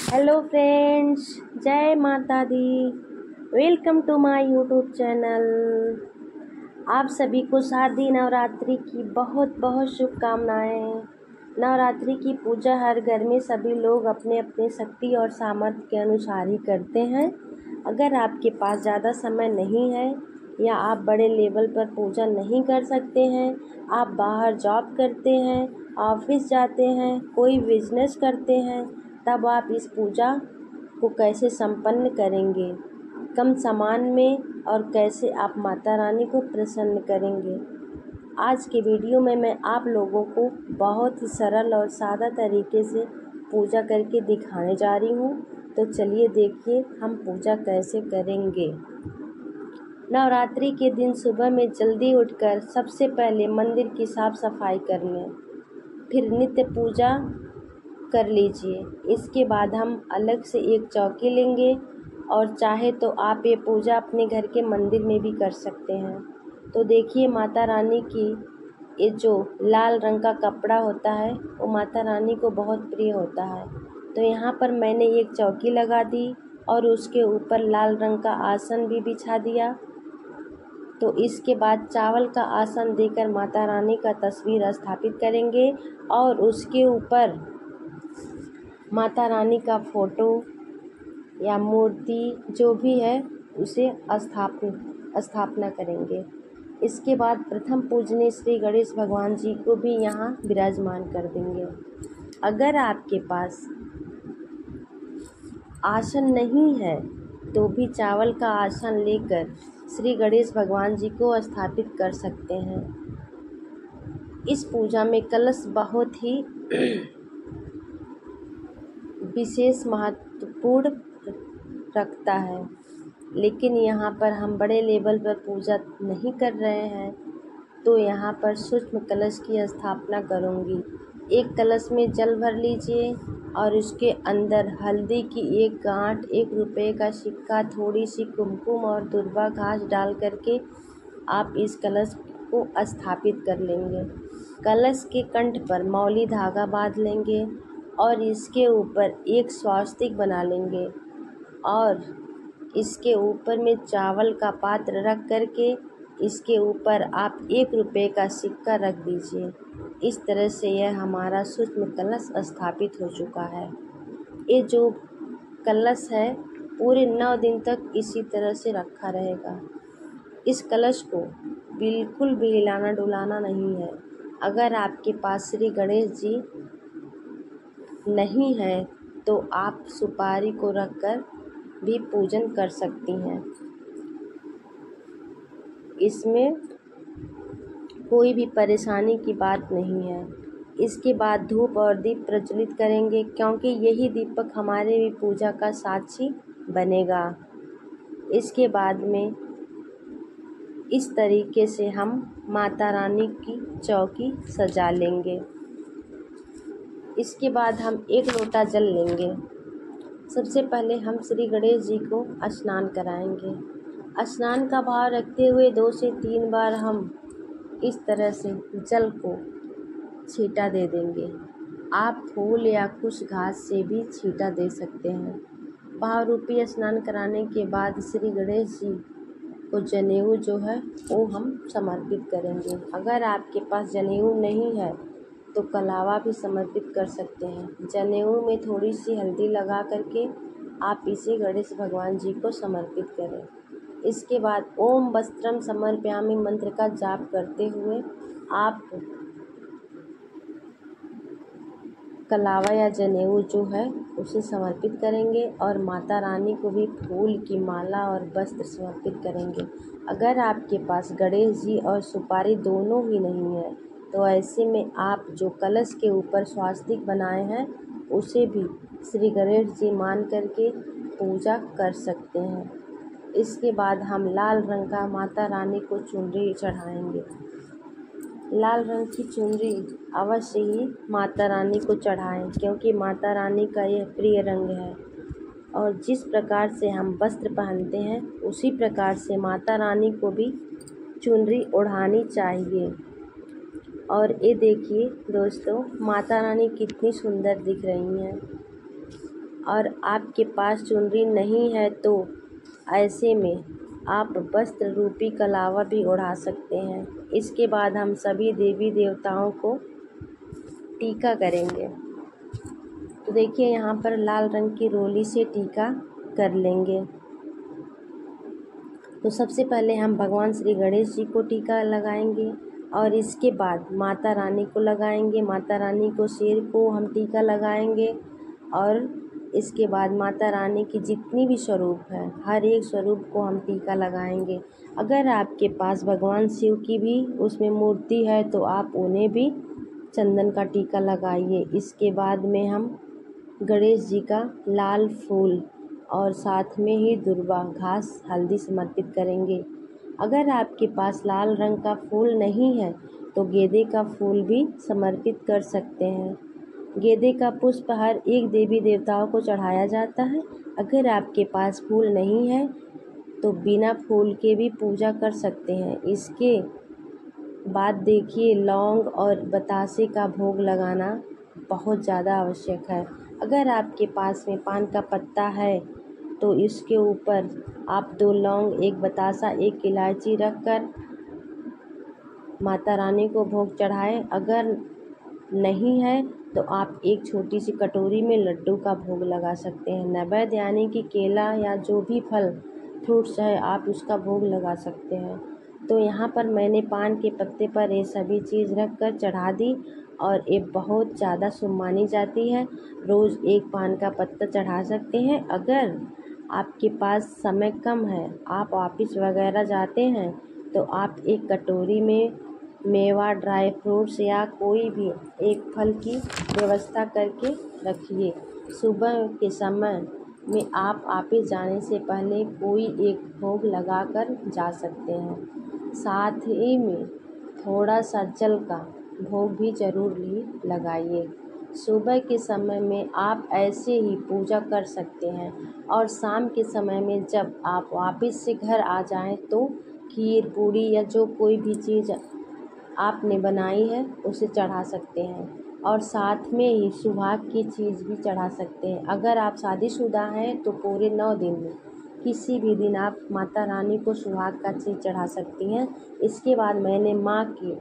Hello friends, जय माता दी। Welcome to my YouTube channel. आप सभी को शारदीय नवरात्रि की बहुत बहुत शुभकामनाएं। नवरात्रि की पूजा हर घर में सभी लोग अपने अपने शक्ति और सामर्थ्य के अनुसार ही करते हैं। अगर आपके पास ज़्यादा समय नहीं है या आप बड़े लेवल पर पूजा नहीं कर सकते हैं, आप बाहर जॉब करते हैं, ऑफिस जाते हैं, कोई बिजनेस करते हैं, तब आप इस पूजा को कैसे संपन्न करेंगे, कम सामान में, और कैसे आप माता रानी को प्रसन्न करेंगे। आज के वीडियो में मैं आप लोगों को बहुत ही सरल और सादा तरीके से पूजा करके दिखाने जा रही हूँ। तो चलिए देखिए हम पूजा कैसे करेंगे। नवरात्रि के दिन सुबह में जल्दी उठकर सबसे पहले मंदिर की साफ सफाई कर लें, फिर नित्य पूजा कर लीजिए। इसके बाद हम अलग से एक चौकी लेंगे और चाहे तो आप ये पूजा अपने घर के मंदिर में भी कर सकते हैं। तो देखिए माता रानी की ये जो लाल रंग का कपड़ा होता है वो माता रानी को बहुत प्रिय होता है। तो यहाँ पर मैंने एक चौकी लगा दी और उसके ऊपर लाल रंग का आसन भी बिछा दिया। तो इसके बाद चावल का आसन देकर माता रानी का तस्वीर स्थापित करेंगे और उसके ऊपर माता रानी का फोटो या मूर्ति जो भी है उसे स्थापना करेंगे। इसके बाद प्रथम पूजनीय श्री गणेश भगवान जी को भी यहाँ विराजमान कर देंगे। अगर आपके पास आसन नहीं है तो भी चावल का आसन लेकर श्री गणेश भगवान जी को स्थापित कर सकते हैं। इस पूजा में कलश बहुत ही विशेष महत्वपूर्ण रखता है, लेकिन यहाँ पर हम बड़े लेवल पर पूजा नहीं कर रहे हैं तो यहाँ पर सूक्ष्म कलश की स्थापना करूँगी। एक कलश में जल भर लीजिए और उसके अंदर हल्दी की एक गांठ, 1 रुपये का सिक्का, थोड़ी सी कुमकुम और दुर्वा घास डाल करके आप इस कलश को स्थापित कर लेंगे। कलश के कंठ पर मौली धागा बांध लेंगे और इसके ऊपर एक स्वास्तिक बना लेंगे और इसके ऊपर में चावल का पात्र रख करके इसके ऊपर आप 1 रुपये का सिक्का रख दीजिए। इस तरह से यह हमारा सूक्ष्म कलश स्थापित हो चुका है। ये जो कलश है पूरे 9 दिन तक इसी तरह से रखा रहेगा। इस कलश को बिल्कुल भी हिलाना डुलाना नहीं है। अगर आपके पास श्री गणेश जी नहीं है तो आप सुपारी को रखकर भी पूजन कर सकती हैं। इसमें कोई भी परेशानी की बात नहीं है। इसके बाद धूप और दीप प्रज्वलित करेंगे क्योंकि यही दीपक हमारे भी पूजा का साक्षी बनेगा। इसके बाद में इस तरीके से हम माता रानी की चौकी सजा लेंगे। इसके बाद हम 1 लोटा जल लेंगे। सबसे पहले हम श्री गणेश जी को स्नान कराएंगे। स्नान का भाव रखते हुए 2 से 3 बार हम इस तरह से जल को छींटा दे देंगे। आप फूल या कुछ घास से भी छींटा दे सकते हैं। भाव रूपी स्नान कराने के बाद श्री गणेश जी को जनेऊ जो है वो हम समर्पित करेंगे। अगर आपके पास जनेऊ नहीं है तो कलावा भी समर्पित कर सकते हैं। जनेऊ में थोड़ी सी हल्दी लगा करके आप इसे गणेश भगवान जी को समर्पित करें। इसके बाद ओम वस्त्रम समर्पयामि मंत्र का जाप करते हुए आप कलावा या जनेऊ जो है उसे समर्पित करेंगे और माता रानी को भी फूल की माला और वस्त्र समर्पित करेंगे। अगर आपके पास गणेश जी और सुपारी दोनों ही नहीं है तो ऐसे में आप जो कलश के ऊपर स्वास्तिक बनाए हैं उसे भी श्री गणेश जी मान करके पूजा कर सकते हैं। इसके बाद हम लाल रंग का माता रानी को चुनरी चढ़ाएंगे। लाल रंग की चुनरी अवश्य ही माता रानी को चढ़ाएं क्योंकि माता रानी का यह प्रिय रंग है और जिस प्रकार से हम वस्त्र पहनते हैं उसी प्रकार से माता रानी को भी चुनरी ओढ़ानी चाहिए। और ये देखिए दोस्तों, माता रानी कितनी सुंदर दिख रही हैं। और आपके पास चुनरी नहीं है तो ऐसे में आप वस्त्र रूपी कलावा भी उड़ा सकते हैं। इसके बाद हम सभी देवी देवताओं को टीका करेंगे। तो देखिए यहाँ पर लाल रंग की रोली से टीका कर लेंगे। तो सबसे पहले हम भगवान श्री गणेश जी को टीका लगाएंगे और इसके बाद माता रानी को लगाएंगे। माता रानी को शेर को हम टीका लगाएंगे और इसके बाद माता रानी की जितनी भी स्वरूप है हर एक स्वरूप को हम टीका लगाएंगे। अगर आपके पास भगवान शिव की भी उसमें मूर्ति है तो आप उन्हें भी चंदन का टीका लगाइए। इसके बाद में हम गणेश जी का लाल फूल और साथ में ही दुर्वा घास हल्दी समर्पित करेंगे। अगर आपके पास लाल रंग का फूल नहीं है तो गेंदे का फूल भी समर्पित कर सकते हैं। गेंदे का पुष्प हर एक देवी देवताओं को चढ़ाया जाता है। अगर आपके पास फूल नहीं है तो बिना फूल के भी पूजा कर सकते हैं। इसके बाद देखिए लौंग और बतासे का भोग लगाना बहुत ज़्यादा आवश्यक है। अगर आपके पास में पान का पत्ता है तो इसके ऊपर आप 2 लौंग, 1 बतासा, 1 इलायची रखकर माता रानी को भोग चढ़ाएं। अगर नहीं है तो आप एक छोटी सी कटोरी में लड्डू का भोग लगा सकते हैं। नैवेद्य यानी कि केला या जो भी फल फ्रूट्स है आप उसका भोग लगा सकते हैं। तो यहाँ पर मैंने पान के पत्ते पर ये सभी चीज़ रख कर चढ़ा दी और ये बहुत ज़्यादा शुभ मानी जाती है। रोज़ 1 पान का पत्ता चढ़ा सकते हैं। अगर आपके पास समय कम है, आप ऑफिस वगैरह जाते हैं तो आप एक कटोरी में मेवा, ड्राई फ्रूट्स या कोई भी एक फल की व्यवस्था करके रखिए। सुबह के समय में आप ऑफिस जाने से पहले कोई एक भोग लगाकर जा सकते हैं। साथ ही में थोड़ा सा जल का भोग भी ज़रूर लगाइए। सुबह के समय में आप ऐसे ही पूजा कर सकते हैं और शाम के समय में जब आप ऑफिस से घर आ जाएं तो खीर, पूड़ी या जो कोई भी चीज़ आपने बनाई है उसे चढ़ा सकते हैं और साथ में ही सुहाग की चीज़ भी चढ़ा सकते हैं। अगर आप शादीशुदा हैं तो पूरे 9 दिन में किसी भी दिन आप माता रानी को सुहाग का चीज़ चढ़ा सकती हैं। इसके बाद मैंने माँ की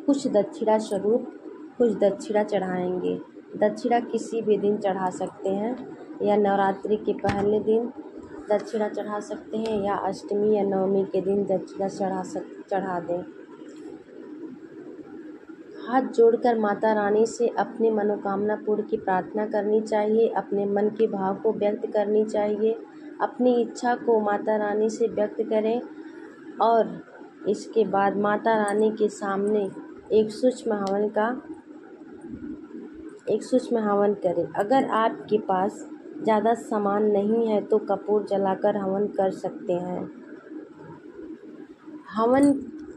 कुछ दक्षिणा स्वरूप कुछ दक्षिणा चढ़ाएंगे। दक्षिणा किसी भी दिन चढ़ा सकते हैं या नवरात्रि के पहले दिन दक्षिणा चढ़ा सकते हैं या अष्टमी या नवमी के दिन दक्षिणा चढ़ा दें। हाथ जोड़कर माता रानी से अपनी मनोकामना पूर्ण की प्रार्थना करनी चाहिए। अपने मन के भाव को व्यक्त करनी चाहिए। अपनी इच्छा को माता रानी से व्यक्त करें और इसके बाद माता रानी के सामने एक सूक्ष्म हवन करें। अगर आपके पास ज़्यादा सामान नहीं है तो कपूर जलाकर हवन कर सकते हैं। हवन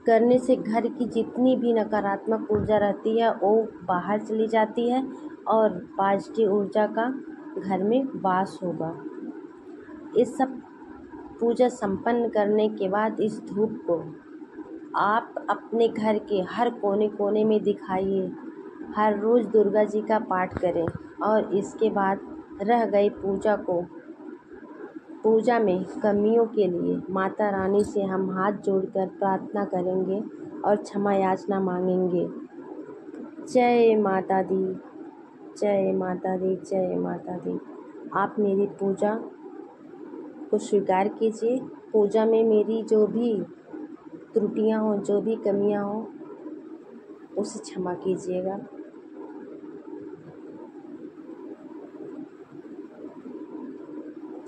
करने से घर की जितनी भी नकारात्मक ऊर्जा रहती है वो बाहर चली जाती है और पॉजिटिव ऊर्जा का घर में वास होगा। इस सब पूजा संपन्न करने के बाद इस धूप को आप अपने घर के हर कोने कोने में दिखाइए। हर रोज़ दुर्गा जी का पाठ करें और इसके बाद रह गई पूजा में कमियों के लिए माता रानी से हम हाथ जोड़कर प्रार्थना करेंगे और क्षमा याचना मांगेंगे। जय माता दी, जय माता दी, जय माता दी। आप मेरी पूजा को स्वीकार कीजिए। पूजा में मेरी जो भी त्रुटियां हों, जो भी कमियां हों उसे क्षमा कीजिएगा।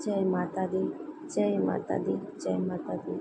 जय माता दी, जय माता दी, जय माता दी।